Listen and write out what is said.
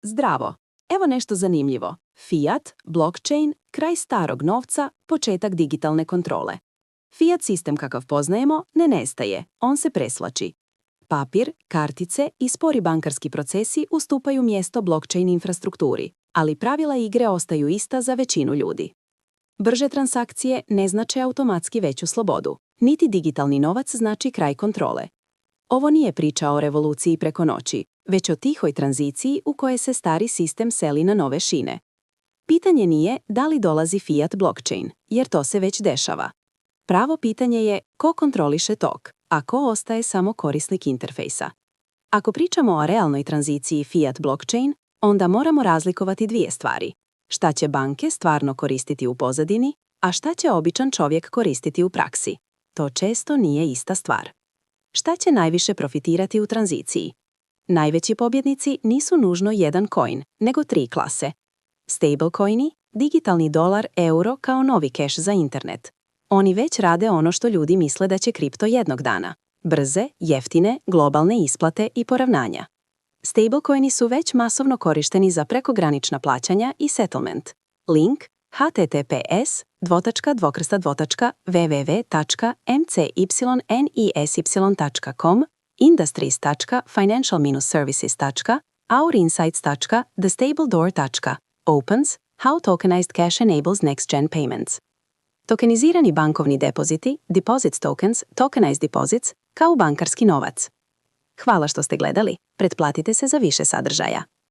Zdravo! Evo nešto zanimljivo. Fiat, blockchain, kraj starog novca, početak digitalne kontrole. Fiat sistem kakav poznajemo ne nestaje, on se preslači. Papir, kartice i spori bankarski procesi ustupaju mjesto blockchain infrastrukturi, ali pravila igre ostaju ista za većinu ljudi. Brže transakcije ne znače automatski veću slobodu, niti digitalni novac znači kraj kontrole. Ovo nije priča o revoluciji preko noći, već o tihoj tranziciji u kojoj se stari sistem seli na nove šine. Pitanje nije da li dolazi Fiat blockchain, jer to se već dešava. Pravo pitanje je ko kontroliše tok, a ko ostaje samo korisnik interfejsa. Ako pričamo o realnoj tranziciji Fiat blockchain, onda moramo razlikovati dvije stvari. Šta će banke stvarno koristiti u pozadini, a šta će običan čovjek koristiti u praksi. To često nije ista stvar. Šta će najviše profitirati u tranziciji? Najveći pobjednici nisu nužno jedan coin, nego tri klase. Stablecoini, digitalni dolar, euro kao novi keš za internet. Oni već rade ono što ljudi misle da će kripto jednog dana. Brze, jeftine, globalne isplate i poravnanja. Stablecoini su već masovno korišteni za prekogranična plaćanja i settlement. Link https://www.mcysnesy.com, industries.financial-services. ourinsights.thestabledoor. Opens, how tokenized cash enables next-gen payments. Tokenizirani bankovni depoziti, deposits tokens, tokenized deposits, kao bankarski novac. Hvala što ste gledali, pretplatite se za više sadržaja.